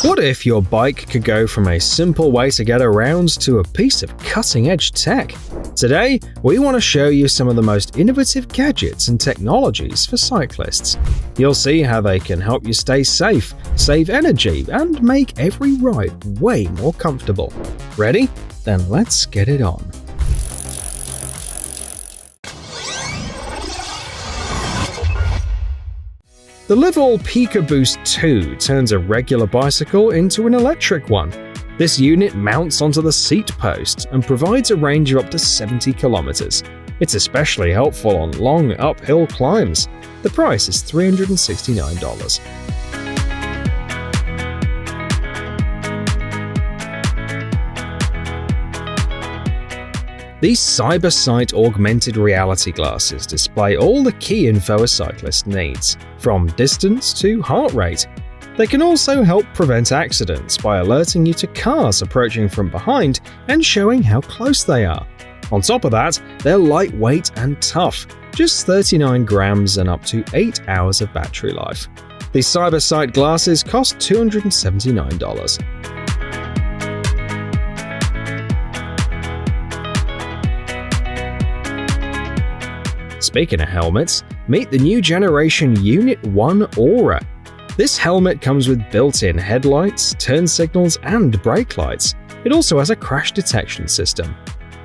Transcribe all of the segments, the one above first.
What if your bike could go from a simple way to get around to a piece of cutting-edge tech? Today, we want to show you some of the most innovative gadgets and technologies for cyclists. You'll see how they can help you stay safe, save energy, and make every ride way more comfortable. Ready? Then let's get it on. The Livol PicoBoost 2 turns a regular bicycle into an electric one. This unit mounts onto the seat post and provides a range of up to 70 kilometers. It's especially helpful on long uphill climbs. The price is $369. These CyberSight augmented reality glasses display all the key info a cyclist needs, from distance to heart rate. They can also help prevent accidents by alerting you to cars approaching from behind and showing how close they are. On top of that, they're lightweight and tough, just 39 grams and up to 8 hours of battery life. These CyberSight glasses cost $279. Speaking of helmets, meet the new generation Unit 1 Aura. This helmet comes with built-in headlights, turn signals, and brake lights. It also has a crash detection system.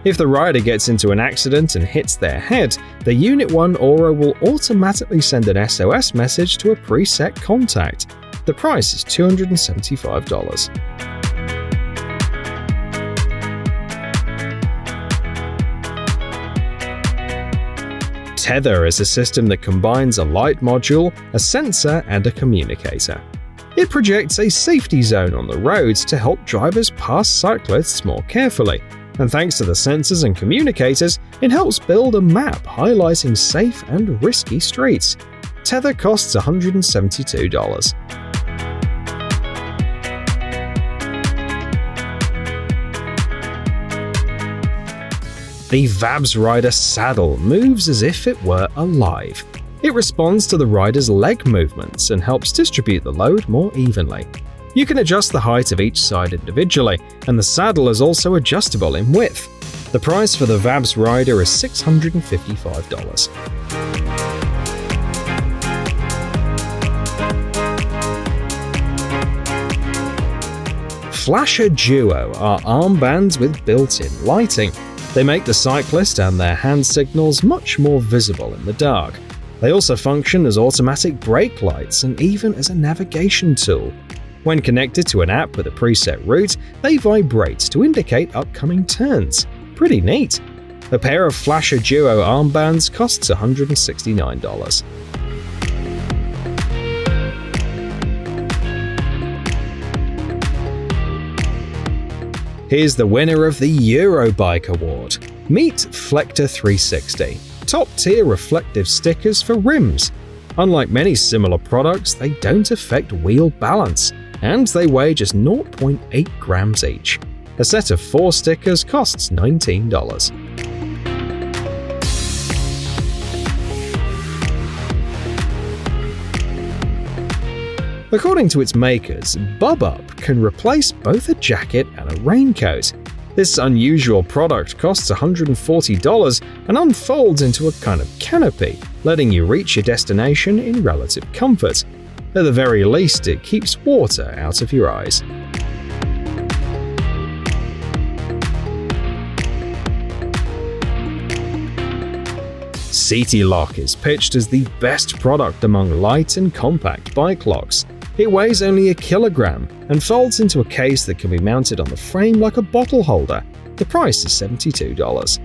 If the rider gets into an accident and hits their head, the Unit 1 Aura will automatically send an SOS message to a preset contact. The price is $275. Tether is a system that combines a light module, a sensor, and a communicator. It projects a safety zone on the roads to help drivers pass cyclists more carefully, and thanks to the sensors and communicators, it helps build a map highlighting safe and risky streets. Tether costs $172. The Vabs Rider saddle moves as if it were alive. It responds to the rider's leg movements and helps distribute the load more evenly. You can adjust the height of each side individually, and the saddle is also adjustable in width. The price for the Vabs Rider is $655. Flasher Duo are armbands with built-in lighting. They make the cyclist and their hand signals much more visible in the dark. They also function as automatic brake lights and even as a navigation tool. When connected to an app with a preset route, they vibrate to indicate upcoming turns. Pretty neat. A pair of Flasher Duo armbands costs $169. Here's the winner of the Eurobike Award. Meet Flector 360, top-tier reflective stickers for rims. Unlike many similar products, they don't affect wheel balance, and they weigh just 0.8 grams each. A set of 4 stickers costs $19. According to its makers, Bub-Up can replace both a jacket and a raincoat. This unusual product costs $140 and unfolds into a kind of canopy, letting you reach your destination in relative comfort. At the very least, it keeps water out of your eyes. CityLock is pitched as the best product among light and compact bike locks. It weighs only 1 kilogram and folds into a case that can be mounted on the frame like a bottle holder. The price is $72.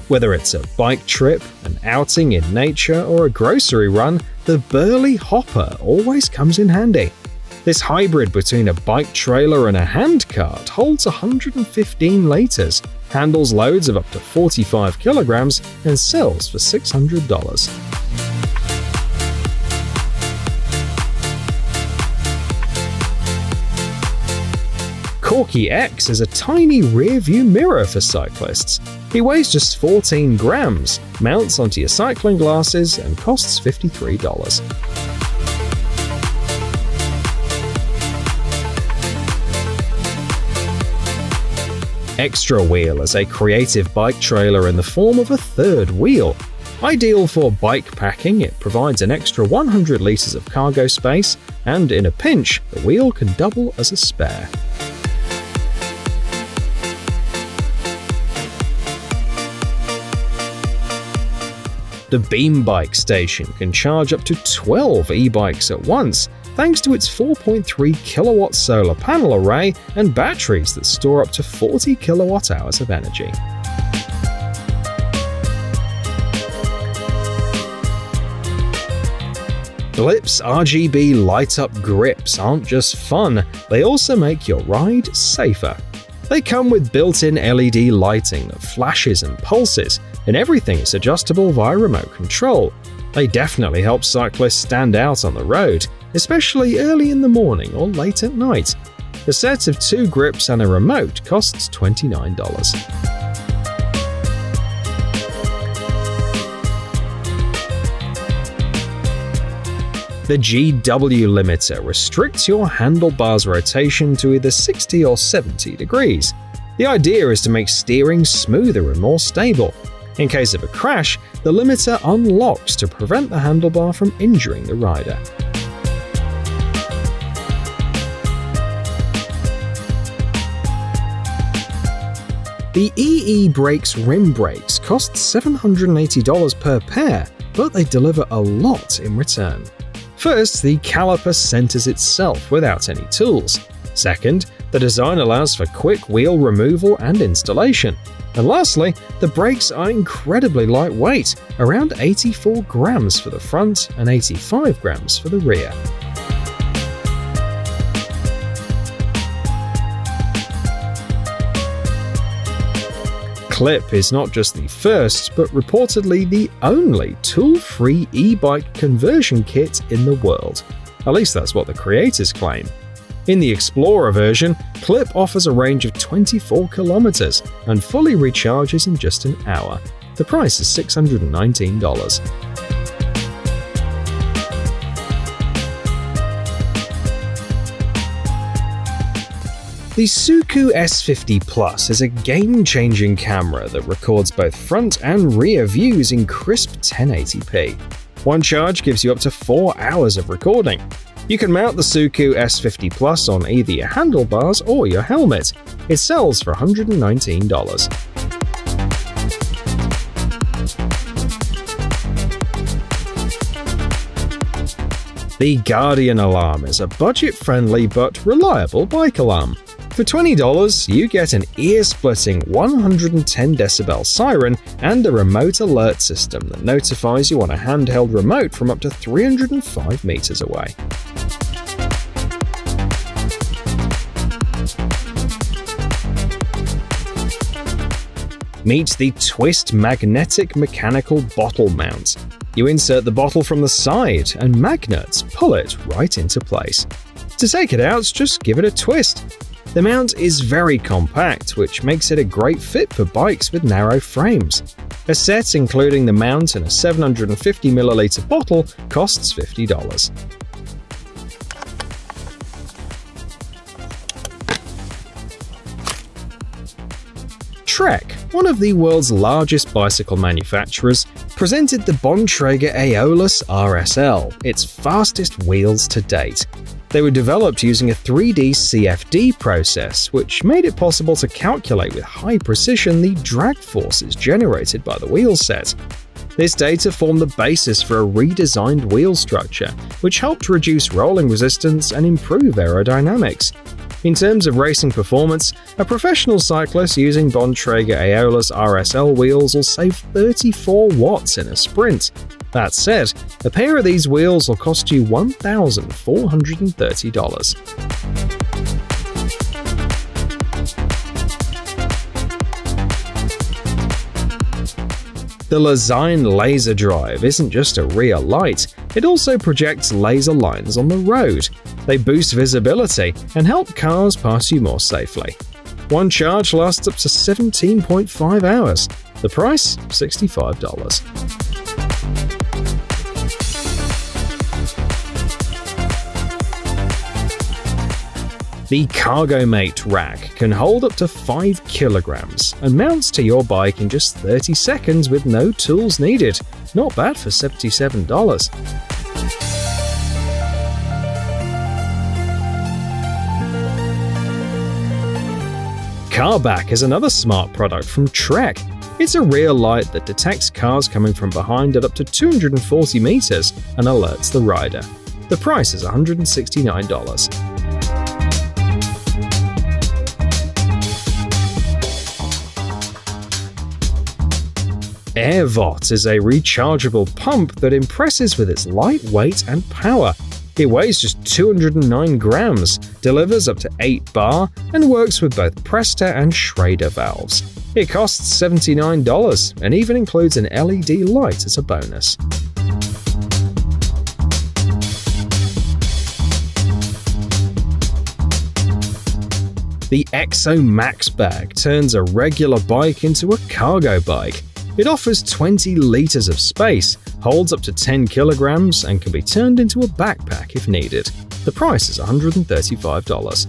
Whether it's a bike trip, an outing in nature, or a grocery run, the Burley Hopper always comes in handy. This hybrid between a bike trailer and a handcart holds 115 liters, handles loads of up to 45 kilograms, and sells for $600. Corky X is a tiny rear-view mirror for cyclists. It weighs just 14 grams, mounts onto your cycling glasses, and costs $53. Extra Wheel is a creative bike trailer in the form of a third wheel. Ideal for bike packing, it provides an extra 100 liters of cargo space, and in a pinch, the wheel can double as a spare. The Beam Bike Station can charge up to 12 e-bikes at once, thanks to its 4.3 kilowatt solar panel array and batteries that store up to 40 kilowatt hours of energy. Blip's RGB light-up grips aren't just fun, they also make your ride safer. They come with built-in LED lighting that flashes and pulses, and everything is adjustable via remote control. They definitely help cyclists stand out on the road, especially early in the morning or late at night. A set of 2 grips and a remote costs $29. The GW limiter restricts your handlebars rotation to either 60 or 70 degrees. The idea is to make steering smoother and more stable. In case of a crash, the limiter unlocks to prevent the handlebar from injuring the rider. The EE Brakes rim brakes cost $780 per pair, but they deliver a lot in return. First, the caliper centers itself without any tools. Second, the design allows for quick wheel removal and installation. And lastly, the brakes are incredibly lightweight, around 84 grams for the front and 85 grams for the rear. Clip is not just the first, but reportedly the only tool-free e-bike conversion kit in the world. At least that's what the creators claim. In the Explorer version, Clip offers a range of 24 kilometers and fully recharges in just an hour. The price is $619. The Suku S50 Plus is a game-changing camera that records both front and rear views in crisp 1080p. One charge gives you up to 4 hours of recording. You can mount the Suku S50 Plus on either your handlebars or your helmet. It sells for $119. The Guardian Alarm is a budget-friendly but reliable bike alarm. For $20, you get an ear-splitting 110 decibel siren and a remote alert system that notifies you on a handheld remote from up to 305 meters away. Meet the Twist magnetic mechanical bottle mount. You insert the bottle from the side, and magnets pull it right into place. To take it out, just give it a twist. The mount is very compact, which makes it a great fit for bikes with narrow frames. A set including the mount and a 750ml bottle costs $50. Trek, one of the world's largest bicycle manufacturers, presented the Bontrager Aeolus RSL, its fastest wheels to date. They were developed using a 3D CFD process, which made it possible to calculate with high precision the drag forces generated by the wheel set. This data formed the basis for a redesigned wheel structure, which helped reduce rolling resistance and improve aerodynamics. In terms of racing performance, a professional cyclist using Bontrager Aeolus RSL wheels will save 34 watts in a sprint. That said, a pair of these wheels will cost you $1,430. The Lazine Laser Drive isn't just a rear light, it also projects laser lines on the road. They boost visibility and help cars pass you more safely. One charge lasts up to 17.5 hours. The price, $65. The CargoMate rack can hold up to 5 kilograms and mounts to your bike in just 30 seconds with no tools needed. Not bad for $77. CarBack is another smart product from Trek. It's a rear light that detects cars coming from behind at up to 240 meters and alerts the rider. The price is $169. AirVot is a rechargeable pump that impresses with its lightweight and power. It weighs just 209 grams, delivers up to 8 bar, and works with both Presta and Schrader valves. It costs $79 and even includes an LED light as a bonus. The Exo Max bag turns a regular bike into a cargo bike. It offers 20 liters of space, holds up to 10 kilograms, and can be turned into a backpack if needed. The price is $135.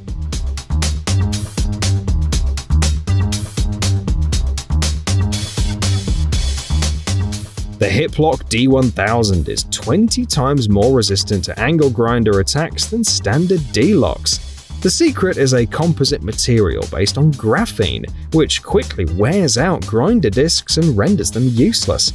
The Hiplock D1000 is 20 times more resistant to angle grinder attacks than standard D-locks. The secret is a composite material based on graphene, which quickly wears out grinder discs and renders them useless.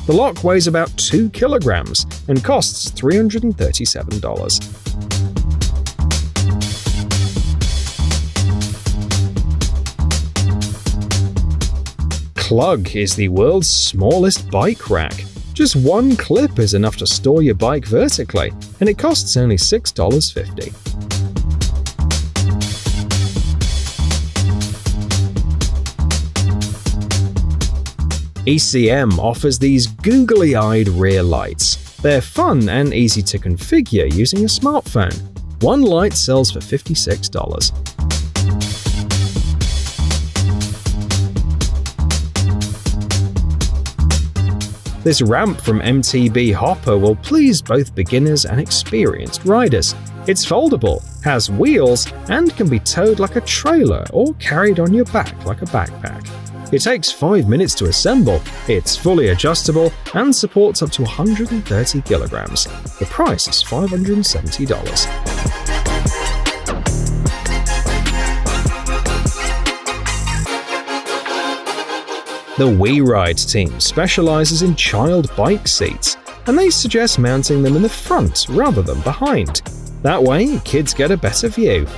The lock weighs about 2 kilograms and costs $337. Klug is the world's smallest bike rack. Just one clip is enough to store your bike vertically, and it costs only $6.50. ECM offers these googly-eyed rear lights. They're fun and easy to configure using a smartphone. One light sells for $56. This ramp from MTB Hopper will please both beginners and experienced riders. It's foldable, has wheels, and can be towed like a trailer or carried on your back like a backpack. It takes 5 minutes to assemble, it's fully adjustable, and supports up to 130 kilograms. The price is $570. The WeRide team specializes in child bike seats, and they suggest mounting them in the front rather than behind. That way, kids get a better view.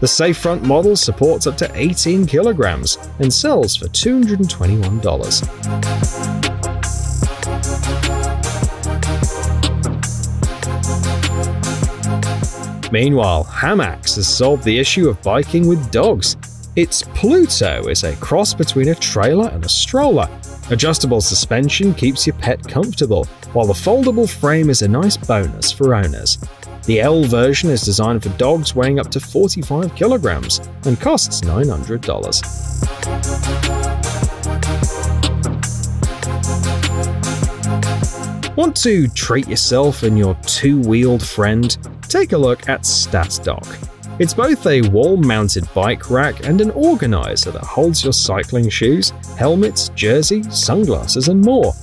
The Safe Front model supports up to 18 kilograms and sells for $221. Meanwhile, Hamax has solved the issue of biking with dogs. Its Pluto is a cross between a trailer and a stroller. Adjustable suspension keeps your pet comfortable, while the foldable frame is a nice bonus for owners. The L version is designed for dogs weighing up to 45 kilograms and costs $900. Want to treat yourself and your two-wheeled friend? Take a look at StatDock. It's both a wall-mounted bike rack and an organizer that holds your cycling shoes, helmets, jersey, sunglasses, and more.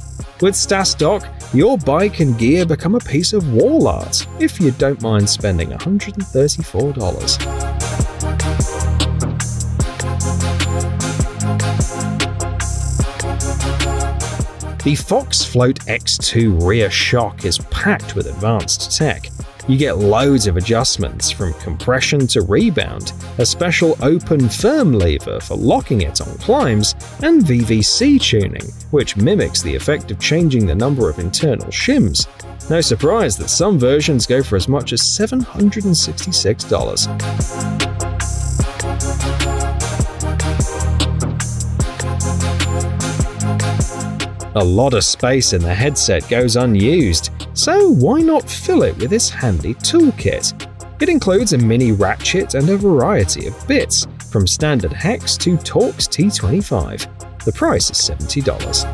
With StatDock, your bike and gear become a piece of wall art, if you don't mind spending $134. The Fox Float X2 rear shock is packed with advanced tech. You get loads of adjustments from compression to rebound, a special open firm lever for locking it on climbs, and VVC tuning, which mimics the effect of changing the number of internal shims. No surprise that some versions go for as much as $766. A lot of space in the headset goes unused, so why not fill it with this handy toolkit? It includes a mini ratchet and a variety of bits, from standard hex to Torx T25. The price is $70.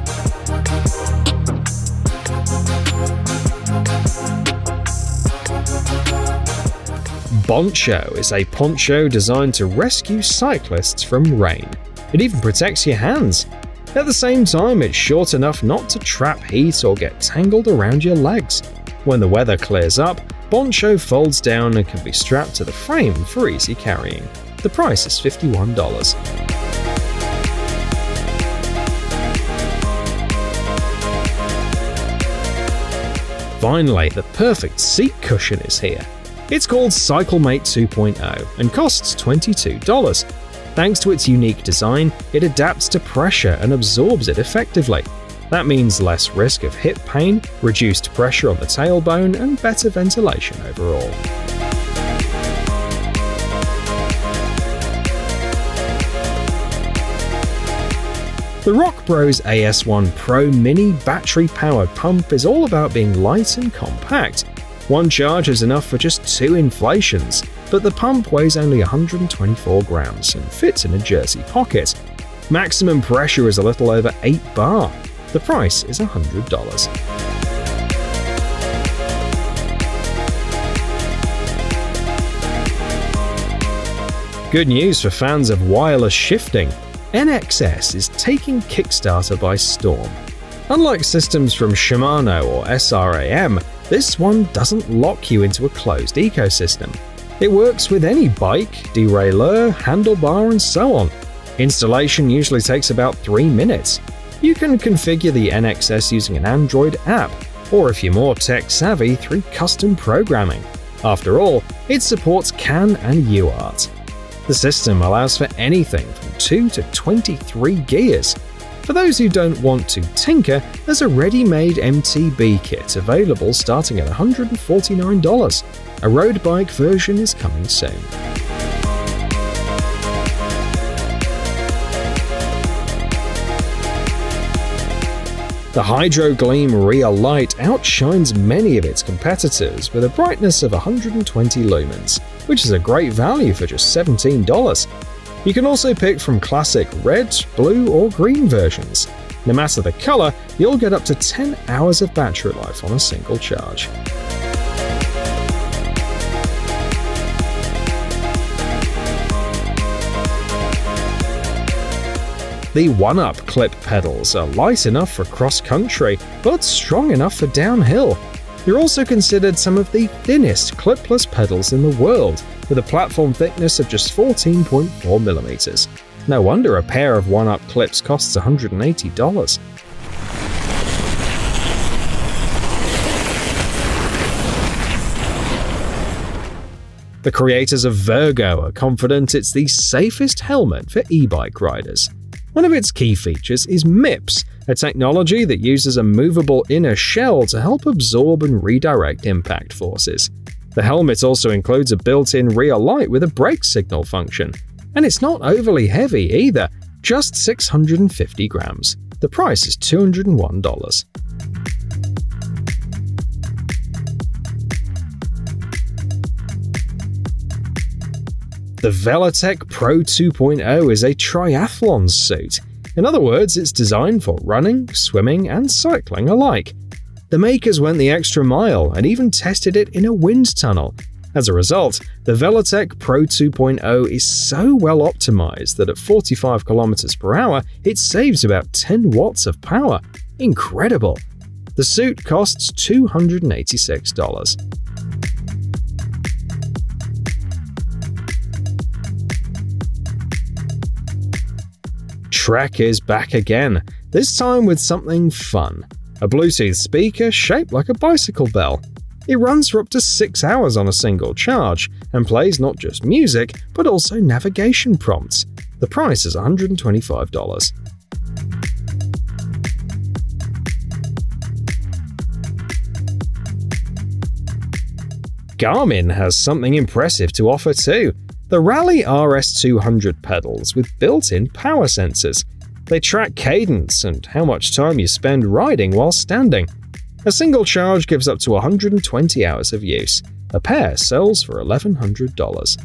Poncho is a poncho designed to rescue cyclists from rain. It even protects your hands. At the same time, it's short enough not to trap heat or get tangled around your legs. When the weather clears up, poncho folds down and can be strapped to the frame for easy carrying. The price is $51. Finally, the perfect seat cushion is here. It's called CycleMate 2.0 and costs $22. Thanks to its unique design, it adapts to pressure and absorbs it effectively. That means less risk of hip pain, reduced pressure on the tailbone, and better ventilation overall. The Rock Bros AS1 Pro Mini battery-powered pump is all about being light and compact. One charge is enough for just 2 inflations, but the pump weighs only 124 grams and fits in a jersey pocket. Maximum pressure is a little over 8 bar. The price is $100. Good news for fans of wireless shifting. NXS is taking Kickstarter by storm. Unlike systems from Shimano or SRAM, this one doesn't lock you into a closed ecosystem. It works with any bike, derailleur, handlebar, and so on. Installation usually takes about 3 minutes. You can configure the NXS using an Android app, or if you're more tech-savvy, through custom programming. After all, it supports CAN and UART. The system allows for anything from 2 to 23 gears. For those who don't want to tinker, there's a ready-made MTB kit available starting at $149. A road bike version is coming soon. The Hydro Gleam rear light outshines many of its competitors with a brightness of 120 lumens, which is a great value for just $17. You can also pick from classic red, blue, or green versions. No matter the color, you'll get up to 10 hours of battery life on a single charge. The 1-Up clip pedals are light enough for cross-country, but strong enough for downhill. They're also considered some of the thinnest clipless pedals in the world, with a platform thickness of just 14.4 millimeters. No wonder a pair of 1-Up clips costs $180. The creators of Virgo are confident it's the safest helmet for e-bike riders. One of its key features is MIPS, a technology that uses a movable inner shell to help absorb and redirect impact forces. The helmet also includes a built-in rear light with a brake signal function. And it's not overly heavy either, just 650 grams. The price is $201. The Velotech Pro 2.0 is a triathlon suit. In other words, it's designed for running, swimming, and cycling alike. The makers went the extra mile and even tested it in a wind tunnel. As a result, the Velotech Pro 2.0 is so well optimized that at 45 km per hour, it saves about 10 watts of power. Incredible! The suit costs $286. Trek is back again, this time with something fun. A Bluetooth speaker shaped like a bicycle bell. It runs for up to 6 hours on a single charge and plays not just music, but also navigation prompts. The price is $125. Garmin has something impressive to offer too. The Rally RS200 pedals with built-in power sensors. They track cadence and how much time you spend riding while standing. A single charge gives up to 120 hours of use. A pair sells for $1,100.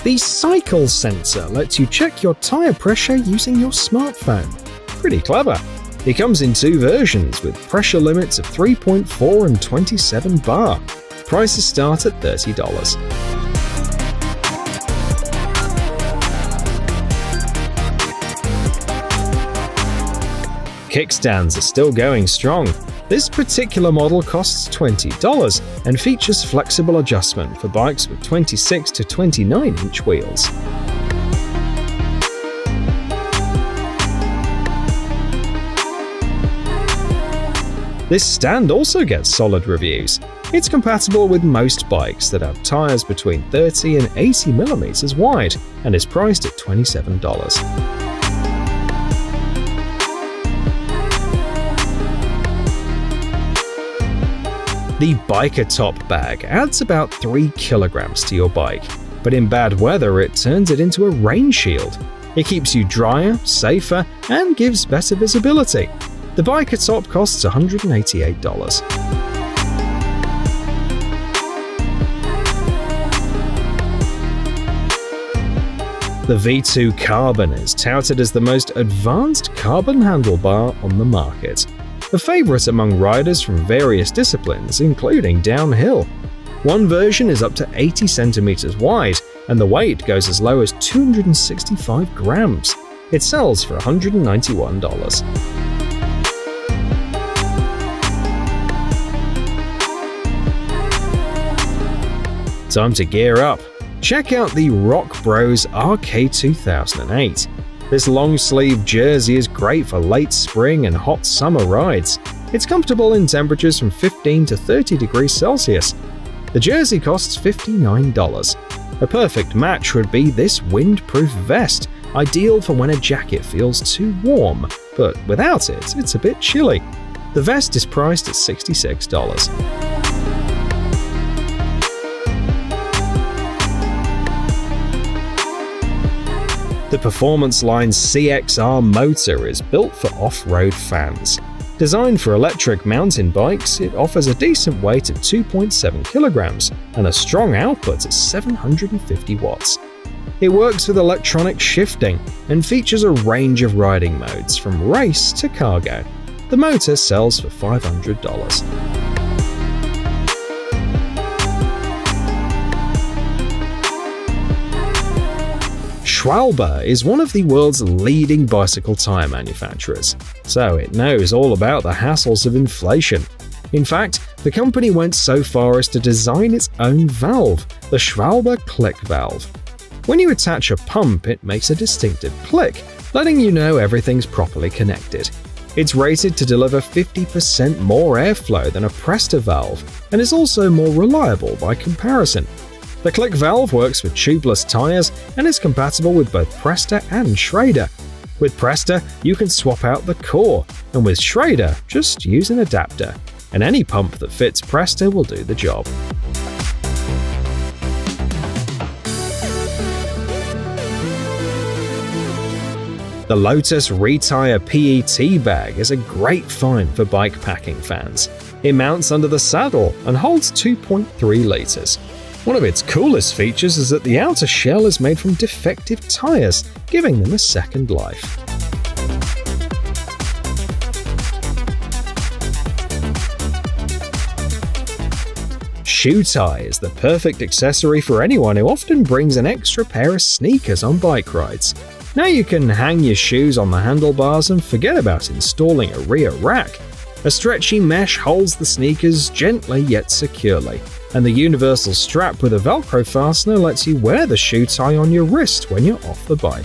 The Cycle Sensor lets you check your tire pressure using your smartphone. Pretty clever. It comes in two versions with pressure limits of 3.4 and 27 bar. Prices start at $30. Kickstands are still going strong. This particular model costs $20 and features flexible adjustment for bikes with 26 to 29-inch wheels. This stand also gets solid reviews. It's compatible with most bikes that have tires between 30 and 80 mm wide and is priced at $27. The Biker Top bag adds about 3 kilograms to your bike, but in bad weather it turns it into a rain shield. It keeps you drier, safer, and gives better visibility. The Biker Top costs $188. The V2 Carbon is touted as the most advanced carbon handlebar on the market. A favorite among riders from various disciplines, including downhill. One version is up to 80 centimeters wide, and the weight goes as low as 265 grams. It sells for $191. Time to gear up. Check out the Rock Bros RK2008. This long-sleeve jersey is great for late spring and hot summer rides. It's comfortable in temperatures from 15 to 30 degrees Celsius. The jersey costs $59. A perfect match would be this windproof vest, ideal for when a jacket feels too warm, but without it, it's a bit chilly. The vest is priced at $66. The Performance Line CXR motor is built for off-road fans. Designed for electric mountain bikes, it offers a decent weight of 2.7 kilograms and a strong output of 750 watts. It works with electronic shifting and features a range of riding modes from race to cargo. The motor sells for $500. Schwalbe is one of the world's leading bicycle tire manufacturers, so it knows all about the hassles of inflation. In fact, the company went so far as to design its own valve, the Schwalbe click valve. When you attach a pump, it makes a distinctive click, letting you know everything's properly connected. It's rated to deliver 50% more airflow than a Presta valve and is also more reliable by comparison. The click valve works with tubeless tires and is compatible with both Presta and Schrader. With Presta, you can swap out the core, and with Schrader, just use an adapter. And any pump that fits Presta will do the job. The Lotus Retire PET bag is a great find for bike packing fans. It mounts under the saddle and holds 2.3 liters. One of its coolest features is that the outer shell is made from defective tires, giving them a second life. Shoe tie is the perfect accessory for anyone who often brings an extra pair of sneakers on bike rides. Now you can hang your shoes on the handlebars and forget about installing a rear rack. A stretchy mesh holds the sneakers gently yet securely, and the universal strap with a Velcro fastener lets you wear the shoe tie on your wrist when you're off the bike.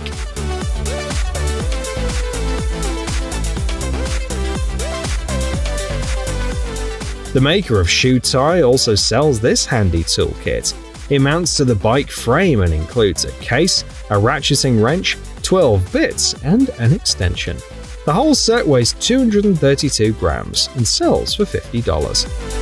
The maker of shoe tie also sells this handy toolkit. It mounts to the bike frame and includes a case, a ratcheting wrench, 12 bits, and an extension. The whole set weighs 232 grams and sells for $50.